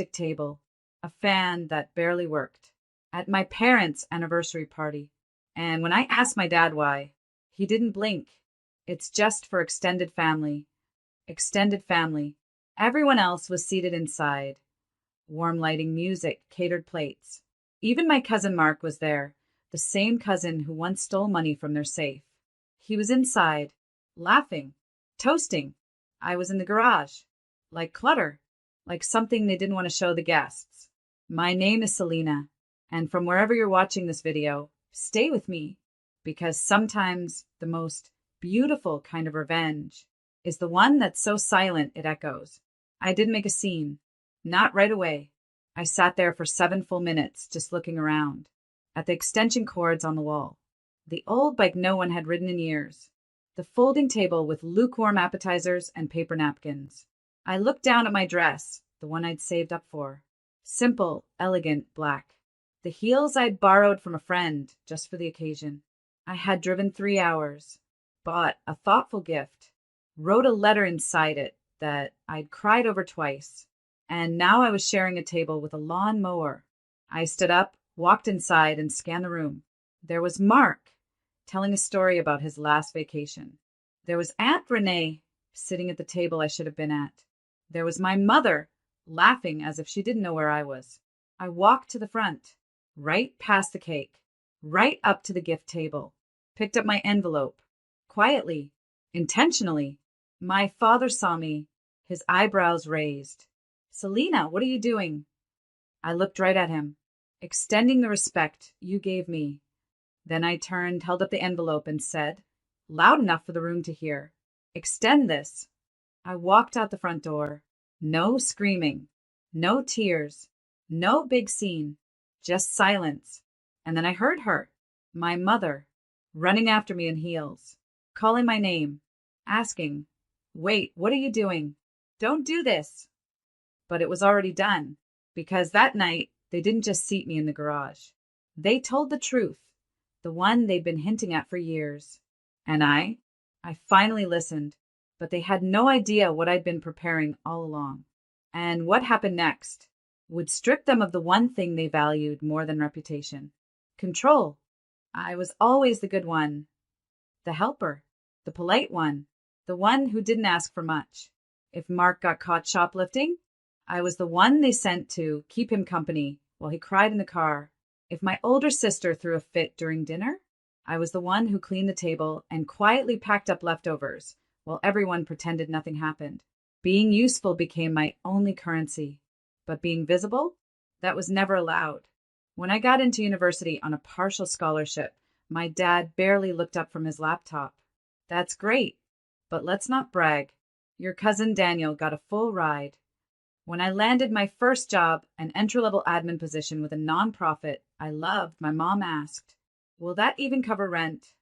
plastic table, a fan that barely worked, at my parents' anniversary party. And when I asked my dad why, he didn't blink. It's just for extended family. Extended family. Everyone else was seated inside. Warm lighting, music, catered plates. Even my cousin Mark was there, the same cousin who once stole money from their safe. He was inside, laughing, toasting. I was in the garage, like clutter, like something they didn't want to show the guests. My name is Selena, and from wherever you're watching this video, stay with me, because sometimes the most beautiful kind of revenge is the one that's so silent it echoes. I didn't make a scene. Not right away. I sat there for 7 full minutes just looking around at the extension cords on the wall, the old bike no one had ridden in years, the folding table with lukewarm appetizers and paper napkins. I looked down at my dress, the one I'd saved up for. Simple, elegant, black. The heels I'd borrowed from a friend just for the occasion. I had driven 3 hours, bought a thoughtful gift, wrote a letter inside it that I'd cried over twice, and now I was sharing a table with a lawn mower. I stood up, walked inside, and scanned the room. There was Mark, telling a story about his last vacation. There was Aunt Renee, sitting at the table I should have been at. There was my mother, laughing as if she didn't know where I was. I walked to the front, right past the cake, right up to the gift table, picked up my envelope, quietly, intentionally. My father saw me, his eyebrows raised. "Selena, what are you doing?" I looked right at him, extending the respect you gave me. Then I turned, held up the envelope, and said, loud enough for the room to hear, "Extend this." I walked out the front door. No screaming, no tears, no big scene, just silence. And then I heard her, my mother, running after me in heels, calling my name, asking, "Wait, what are you doing? Don't do this." But it was already done, because that night they didn't just seat me in the garage. They told the truth, the one they'd been hinting at for years. And I finally listened, but they had no idea what I'd been preparing all along. And what happened next would strip them of the one thing they valued more than reputation: control. I was always the good one, the helper, the polite one, the one who didn't ask for much. If Mark got caught shoplifting, I was the one they sent to keep him company while he cried in the car. If my older sister threw a fit during dinner, I was the one who cleaned the table and quietly packed up leftovers while everyone pretended nothing happened. Being useful became my only currency, but being visible, that was never allowed. When I got into university on a partial scholarship, my dad barely looked up from his laptop. "That's great, but let's not brag. Your cousin Daniel got a full ride." When I landed my first job, an entry-level admin position with a nonprofit I loved, my mom asked, "Will that even cover rent?"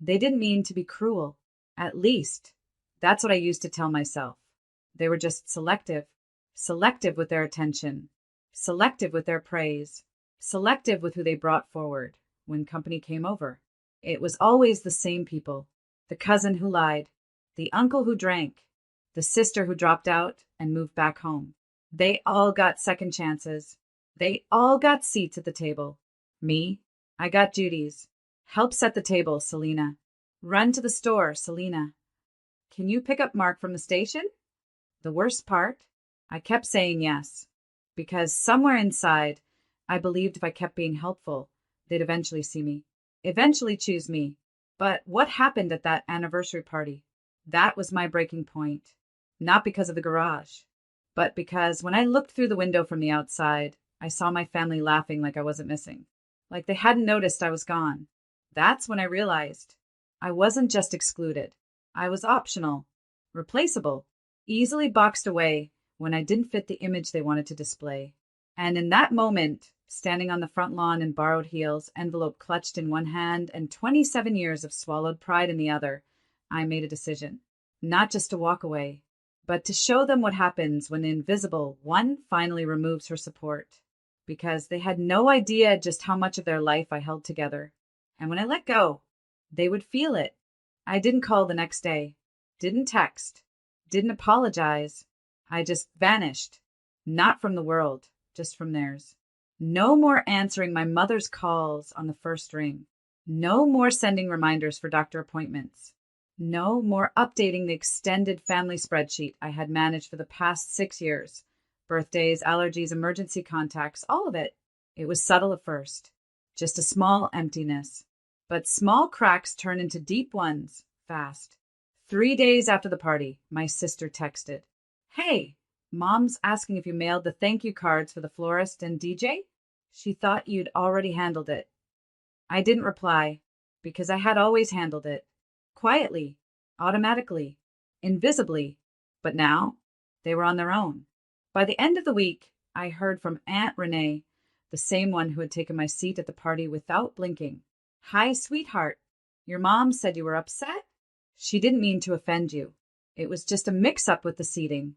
They didn't mean to be cruel. At least, that's what I used to tell myself. They were just selective. Selective with their attention. Selective with their praise. Selective with who they brought forward when company came over. It was always the same people. The cousin who lied. The uncle who drank. The sister who dropped out and moved back home. They all got second chances. They all got seats at the table. Me, I got duties. Help set the table, Selena. Run to the store, Selena. Can you pick up Mark from the station? The worst part, I kept saying yes, because somewhere inside, I believed if I kept being helpful, they'd eventually see me, eventually choose me. But what happened at that anniversary party? That was my breaking point. Not because of the garage, but because when I looked through the window from the outside, I saw my family laughing like I wasn't missing, like they hadn't noticed I was gone. That's when I realized I wasn't just excluded. I was optional, replaceable, easily boxed away when I didn't fit the image they wanted to display. And in that moment, standing on the front lawn in borrowed heels, envelope clutched in one hand and 27 years of swallowed pride in the other, I made a decision. Not just to walk away, but to show them what happens when the invisible one finally removes her support. Because they had no idea just how much of their life I held together. And when I let go, they would feel it. I didn't call the next day, didn't text, didn't apologize. I just vanished. Not from the world, just from theirs. No more answering my mother's calls on the first ring. No more sending reminders for doctor appointments. No more updating the extended family spreadsheet I had managed for the past 6 years. Birthdays, allergies, emergency contacts, all of it. It was subtle at first. Just a small emptiness. But small cracks turn into deep ones fast. 3 days after the party, my sister texted, "Hey, Mom's asking if you mailed the thank you cards for the florist and DJ? She thought you'd already handled it." I didn't reply, because I had always handled it. Quietly, automatically, invisibly. But now, they were on their own. By the end of the week, I heard from Aunt Renee, the same one who had taken my seat at the party without blinking. "Hi, sweetheart. Your mom said you were upset? She didn't mean to offend you. It was just a mix-up with the seating."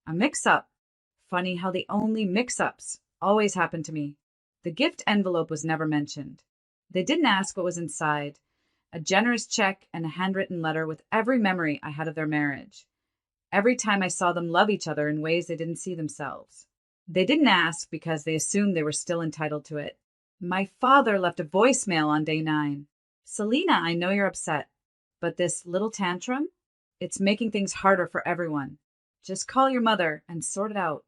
A mix-up. Funny how the only mix-ups always happen to me. The gift envelope was never mentioned. They didn't ask what was inside. A generous check and a handwritten letter with every memory I had of their marriage. Every time I saw them love each other in ways they didn't see themselves. They didn't ask because they assumed they were still entitled to it. My father left a voicemail on day 9. "Selena, I know you're upset, but this little tantrum, it's making things harder for everyone. Just call your mother and sort it out."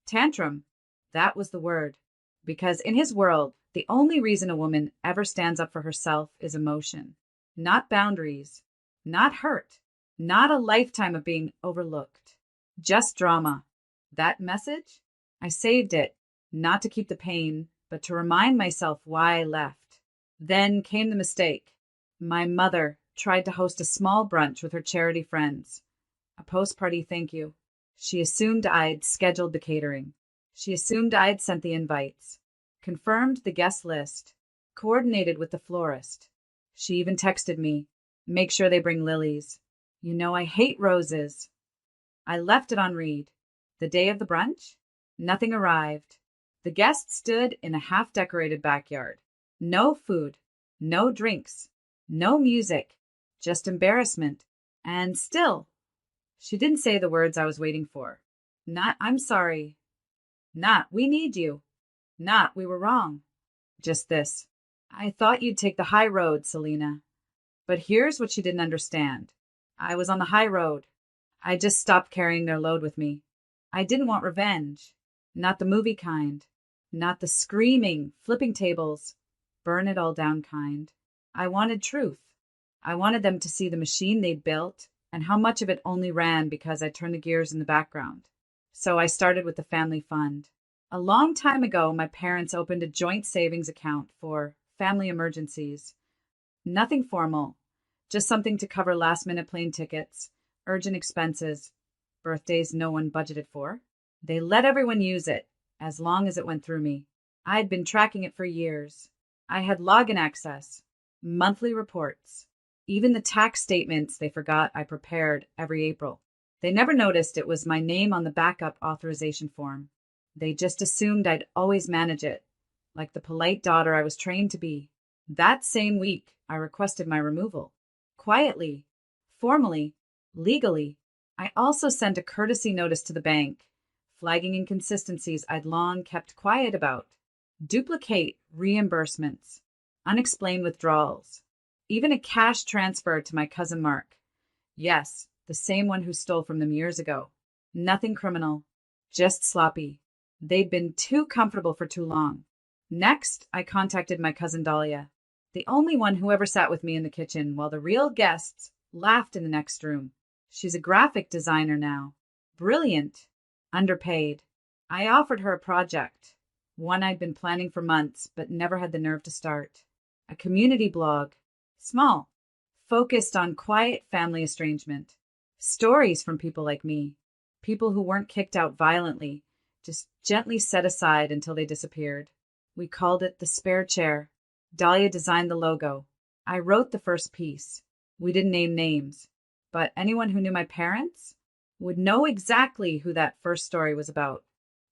Tantrum, that was the word. Because in his world, the only reason a woman ever stands up for herself is emotion. Not boundaries. Not hurt. Not a lifetime of being overlooked. Just drama. That message? I saved it, not to keep the pain, but to remind myself why I left. Then came the mistake. My mother tried to host a small brunch with her charity friends. A post-party thank you. She assumed I'd scheduled the catering. She assumed I'd sent the invites. Confirmed the guest list. Coordinated with the florist. She even texted me, "Make sure they bring lilies. You know I hate roses." I left it on read. The day of the brunch? Nothing arrived. The guests stood in a half-decorated backyard. No food. No drinks. No music. Just embarrassment. And still, she didn't say the words I was waiting for. Not, "I'm sorry." Not, "We need you." Not, "We were wrong." Just this, "I thought you'd take the high road, Selena." But here's what she didn't understand. I was on the high road. I just stopped carrying their load with me. I didn't want revenge. Not the movie kind. Not the screaming, flipping tables, burn it all down kind. I wanted truth. I wanted them to see the machine they'd built and how much of it only ran because I turned the gears in the background. So I started with the family fund. A long time ago, my parents opened a joint savings account for family emergencies. Nothing formal, just something to cover last-minute plane tickets, urgent expenses, birthdays no one budgeted for. They let everyone use it, as long as it went through me. I'd been tracking it for years. I had login access, monthly reports, even the tax statements they forgot I prepared every April. They never noticed it was my name on the backup authorization form. They just assumed I'd always manage it, like the polite daughter I was trained to be. That same week, I requested my removal. Quietly, formally, legally. I also sent a courtesy notice to the bank, flagging inconsistencies I'd long kept quiet about. Duplicate reimbursements, unexplained withdrawals, even a cash transfer to my cousin Mark. Yes, the same one who stole from them years ago. Nothing criminal, just sloppy. They'd been too comfortable for too long. Next, I contacted my cousin Dahlia, the only one who ever sat with me in the kitchen while the real guests laughed in the next room. She's a graphic designer now. Brilliant. Underpaid. I offered her a project, one I'd been planning for months but never had the nerve to start. A community blog. Small. Focused on quiet family estrangement. Stories from people like me. People who weren't kicked out violently, just gently set aside until they disappeared. We called it The Spare Chair. Dahlia designed the logo. I wrote the first piece. We didn't name names, but anyone who knew my parents would know exactly who that first story was about.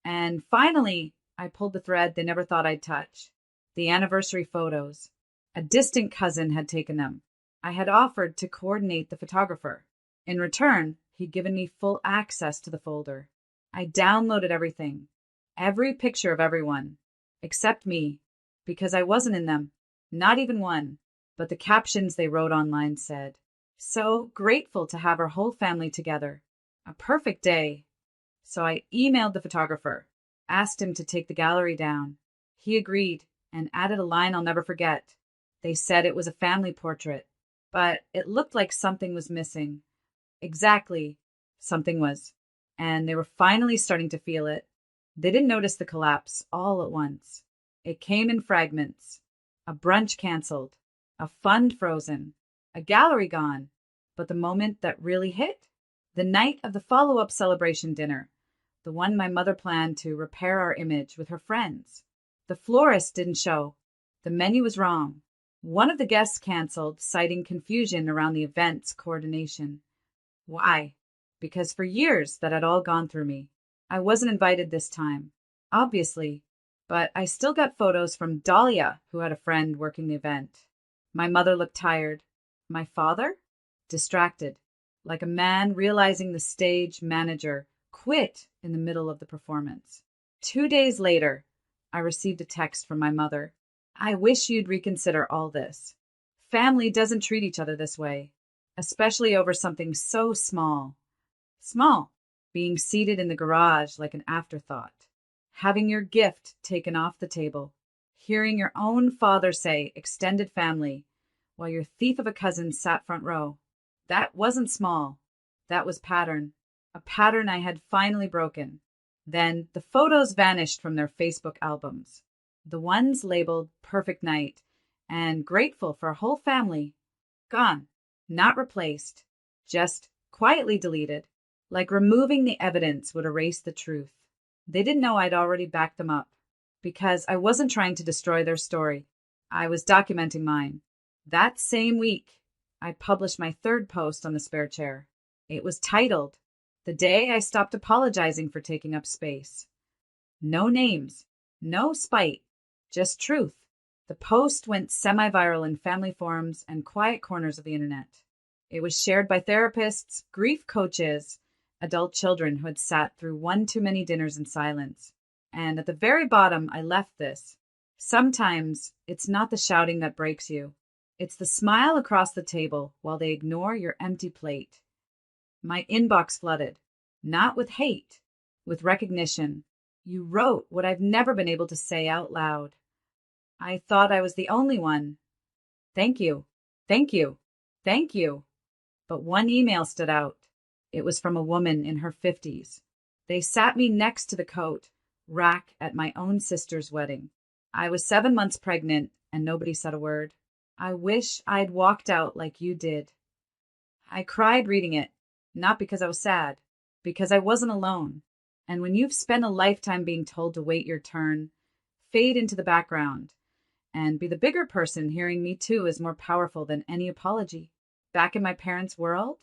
And finally, I pulled the thread they never thought I'd touch. The anniversary photos. A distant cousin had taken them. I had offered to coordinate the photographer. In return, he'd given me full access to the folder. I downloaded everything, every picture of everyone, except me, because I wasn't in them, not even one. But the captions they wrote online said, "So grateful to have our whole family together. A perfect day." So I emailed the photographer, asked him to take the gallery down. He agreed and added a line I'll never forget. They said it was a family portrait, but it looked like something was missing. Exactly, something was. And they were finally starting to feel it. They didn't notice the collapse all at once. It came in fragments. A brunch canceled, a fund frozen, a gallery gone. But the moment that really hit? The night of the follow-up celebration dinner, the one my mother planned to repair our image with her friends. The florist didn't show. The menu was wrong. One of the guests canceled, citing confusion around the event's coordination. Why? Because for years that had all gone through me. I wasn't invited this time, obviously, but I still got photos from Dahlia, who had a friend working the event. My mother looked tired. My father? Distracted, like a man realizing the stage manager quit in the middle of the performance. 2 days later, I received a text from my mother. "I wish you'd reconsider all this. Family doesn't treat each other this way, especially over something so small." Small, being seated in the garage like an afterthought, having your gift taken off the table, hearing your own father say extended family while your thief of a cousin sat front row. That wasn't small. That was pattern. A pattern I had finally broken. Then the photos vanished from their Facebook albums. The ones labeled perfect night and grateful for a whole family. Gone. Not replaced. Just quietly deleted. Like removing the evidence would erase the truth. They didn't know I'd already backed them up. Because I wasn't trying to destroy their story. I was documenting mine. That same week, I published my third post on the spare chair. It was titled, "The Day I Stopped Apologizing for Taking Up Space." No names, no spite, just truth. The post went semi-viral in family forums and quiet corners of the internet. It was shared by therapists, grief coaches, adult children who had sat through one too many dinners in silence. And at the very bottom, I left this. Sometimes it's not the shouting that breaks you. It's the smile across the table while they ignore your empty plate. My inbox flooded, not with hate, with recognition. You wrote what I've never been able to say out loud. I thought I was the only one. Thank you, thank you, thank you. But one email stood out. It was from a woman in her 50s. They sat me next to the coat rack at my own sister's wedding. I was 7 months pregnant and nobody said a word. "I wish I'd walked out like you did." I cried reading it, not because I was sad, because I wasn't alone. And when you've spent a lifetime being told to wait your turn, fade into the background, and be the bigger person, hearing "me too" is more powerful than any apology. Back in my parents' world,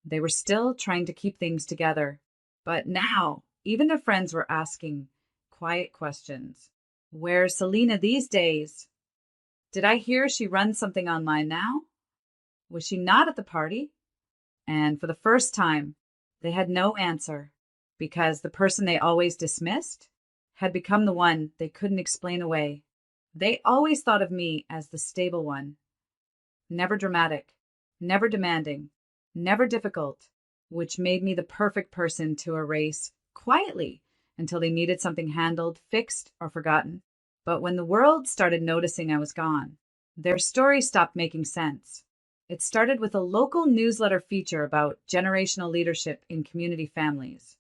they were still trying to keep things together. But now, even their friends were asking quiet questions. "Where's Selena these days? Did I hear she runs something online now? Was she not at the party?" And for the first time, they had no answer, because the person they always dismissed had become the one they couldn't explain away. They always thought of me as the stable one. Never dramatic, never demanding, never difficult, which made me the perfect person to erase quietly until they needed something handled, fixed, or forgotten. But when the world started noticing I was gone, their story stopped making sense. It started with a local newsletter feature about generational leadership in community families.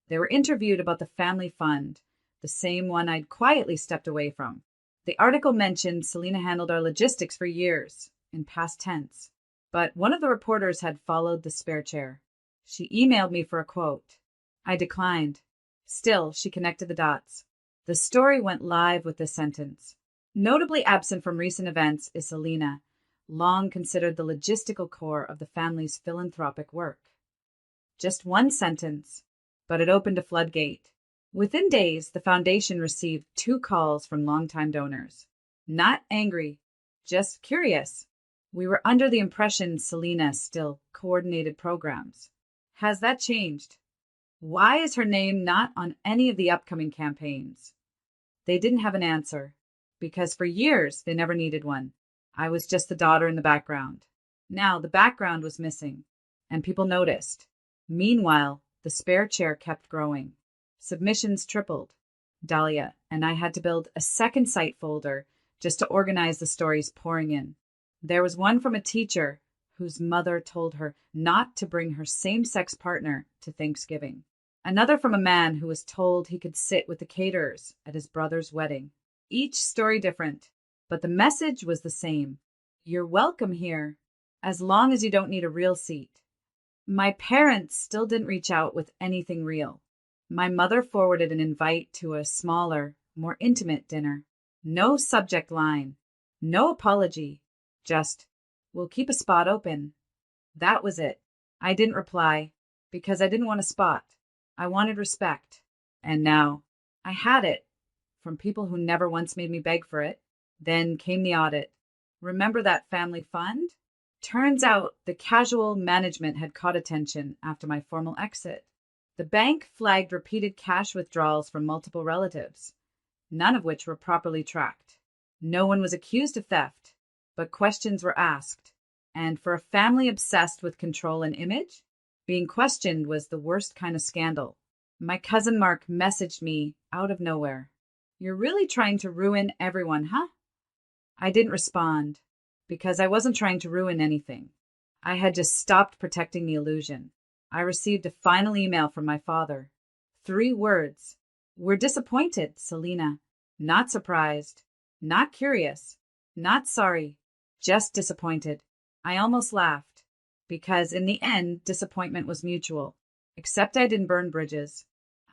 They were interviewed about the family fund, the same one I'd quietly stepped away from. The article mentioned Selena handled our logistics for years, in past tense. But one of the reporters had followed the spare chair. She emailed me for a quote. I declined. Still, she connected the dots. The story went live with this sentence. "Notably absent from recent events is Selena, long considered the logistical core of the family's philanthropic work." Just one sentence, but it opened a floodgate. Within days, the foundation received 2 calls from longtime donors. Not angry, just curious. We were under the impression Selena still coordinated programs. Has that changed? Why is her name not on any of the upcoming campaigns? They didn't have an answer, because for years they never needed one. I was just the daughter in the background. Now the background was missing, and people noticed. Meanwhile, the spare chair kept growing. Submissions tripled. Dahlia and I had to build a second site folder just to organize the stories pouring in. There was one from a teacher whose mother told her not to bring her same-sex partner to Thanksgiving. Another from a man who was told he could sit with the caterers at his brother's wedding. Each story different, but the message was the same. You're welcome here, as long as you don't need a real seat. My parents still didn't reach out with anything real. My mother forwarded an invite to a smaller, more intimate dinner. No subject line, no apology, just, we'll keep a spot open. That was it. I didn't reply, because I didn't want a spot. I wanted respect. And now, I had it, from people who never once made me beg for it. Then came the audit. Remember that family fund? Turns out the casual management had caught attention after my formal exit. The bank flagged repeated cash withdrawals from multiple relatives, none of which were properly tracked. No one was accused of theft, but questions were asked. And for a family obsessed with control and image, being questioned was the worst kind of scandal. My cousin Mark messaged me out of nowhere. You're really trying to ruin everyone, huh? I didn't respond, because I wasn't trying to ruin anything. I had just stopped protecting the illusion. I received a final email from my father. 3 words. We're disappointed, Selena. Not surprised. Not curious. Not sorry. Just disappointed. I almost laughed, because in the end, disappointment was mutual. Except I didn't burn bridges.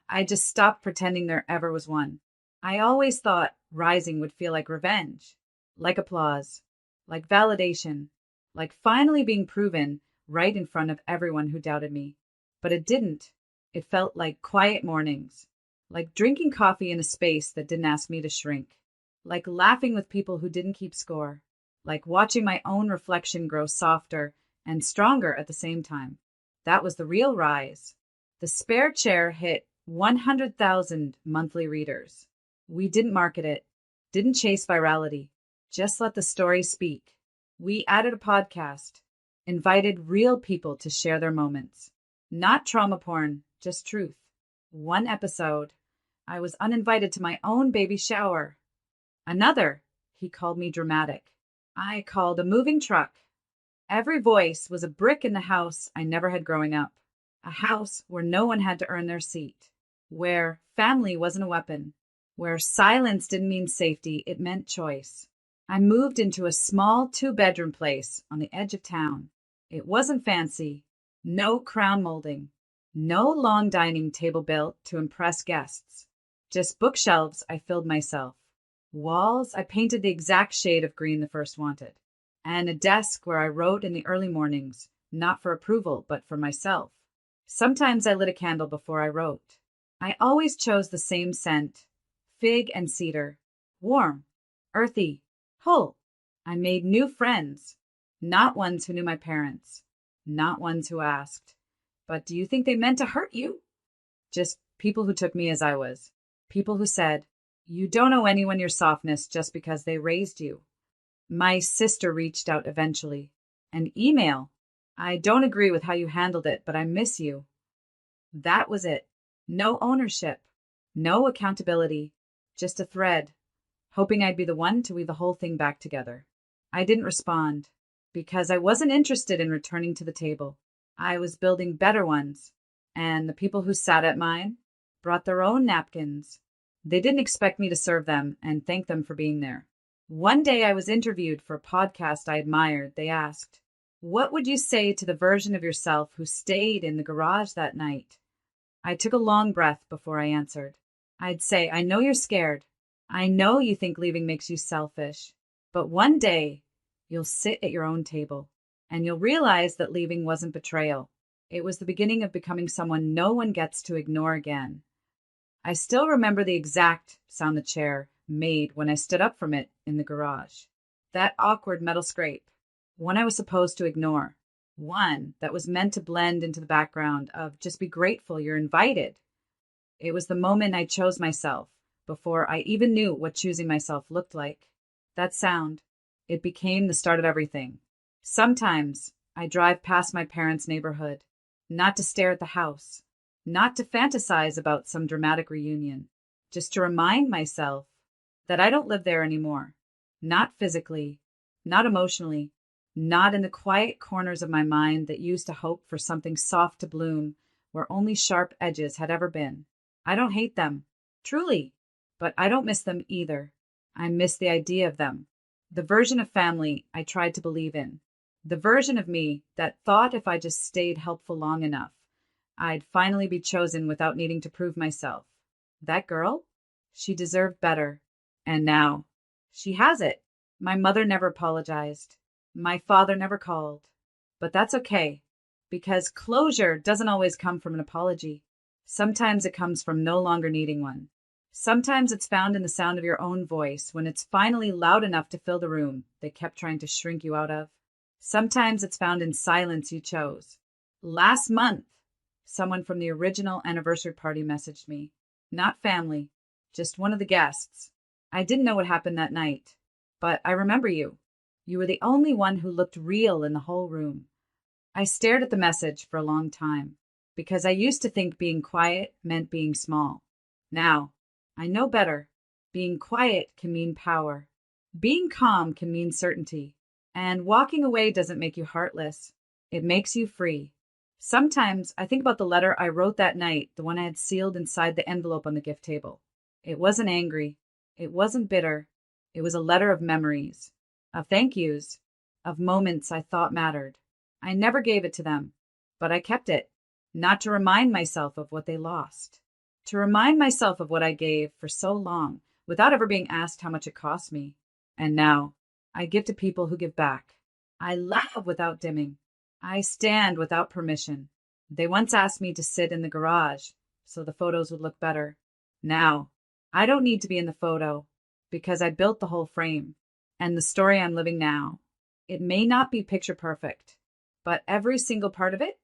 I just stopped pretending there ever was one. I always thought rising would feel like revenge, like applause, like validation, like finally being proven right in front of everyone who doubted me. But it didn't. It felt like quiet mornings, like drinking coffee in a space that didn't ask me to shrink, like laughing with people who didn't keep score, like watching my own reflection grow softer and stronger at the same time. That was the real rise. The spare chair hit 100,000 monthly readers. We didn't market it, didn't chase virality, just let the story speak. We added a podcast, invited real people to share their moments. Not trauma porn, just truth. 1 episode, I was uninvited to my own baby shower. Another, he called me dramatic. I called a moving truck. Every voice was a brick in the house I never had growing up. A house where no one had to earn their seat. Where family wasn't a weapon. Where silence didn't mean safety, it meant choice. I moved into a small 2-bedroom place on the edge of town. It wasn't fancy. No crown molding. No long dining table built to impress guests. Just bookshelves I filled myself. Walls I painted the exact shade of green the first wanted. And a desk where I wrote in the early mornings, not for approval, but for myself. Sometimes I lit a candle before I wrote. I always chose the same scent, fig and cedar, warm, earthy, whole. I made new friends, not ones who knew my parents, not ones who asked, but do you think they meant to hurt you? Just people who took me as I was. People who said, you don't owe anyone your softness just because they raised you. My sister reached out eventually. An email. I don't agree with how you handled it, but I miss you. That was it. No ownership. No accountability. Just a thread. Hoping I'd be the one to weave the whole thing back together. I didn't respond, because I wasn't interested in returning to the table. I was building better ones, and the people who sat at mine brought their own napkins. They didn't expect me to serve them and thank them for being there. One day I was interviewed for a podcast I admired. They asked, what would you say to the version of yourself who stayed in the garage that night? I took a long breath before I answered. I'd say, I know you're scared. I know you think leaving makes you selfish. But one day, you'll sit at your own table, and you'll realize that leaving wasn't betrayal. It was the beginning of becoming someone no one gets to ignore again. I still remember the exact sound the chair made when I stood up from it in the garage. That awkward metal scrape, one I was supposed to ignore, one that was meant to blend into the background of just be grateful you're invited. It was the moment I chose myself before I even knew what choosing myself looked like. That sound, it became the start of everything. Sometimes I drive past my parents' neighborhood, not to stare at the house, not to fantasize about some dramatic reunion, just to remind myself that I don't live there anymore. Not physically, not emotionally, not in the quiet corners of my mind that used to hope for something soft to bloom where only sharp edges had ever been. I don't hate them, truly, but I don't miss them either. I miss the idea of them, the version of family I tried to believe in, the version of me that thought if I just stayed helpful long enough, I'd finally be chosen without needing to prove myself. That girl? She deserved better. And now, she has it. My mother never apologized. My father never called. But that's okay, because closure doesn't always come from an apology. Sometimes it comes from no longer needing one. Sometimes it's found in the sound of your own voice when it's finally loud enough to fill the room they kept trying to shrink you out of. Sometimes it's found in silence you chose. Last month, someone from the original anniversary party messaged me. Not family, just one of the guests. I didn't know what happened that night, but I remember you. You were the only one who looked real in the whole room. I stared at the message for a long time, because I used to think being quiet meant being small. Now, I know better. Being quiet can mean power. Being calm can mean certainty. And walking away doesn't make you heartless. It makes you free. Sometimes I think about the letter I wrote that night, the one I had sealed inside the envelope on the gift table. It wasn't angry. It wasn't bitter. It was a letter of memories, of thank yous, of moments I thought mattered. I never gave it to them, but I kept it, not to remind myself of what they lost, to remind myself of what I gave for so long without ever being asked how much it cost me. And now I give to people who give back. I love without dimming. I stand without permission. They once asked me to sit in the garage so the photos would look better. Now, I don't need to be in the photo because I built the whole frame and the story I'm living now. It may not be picture perfect, but every single part of it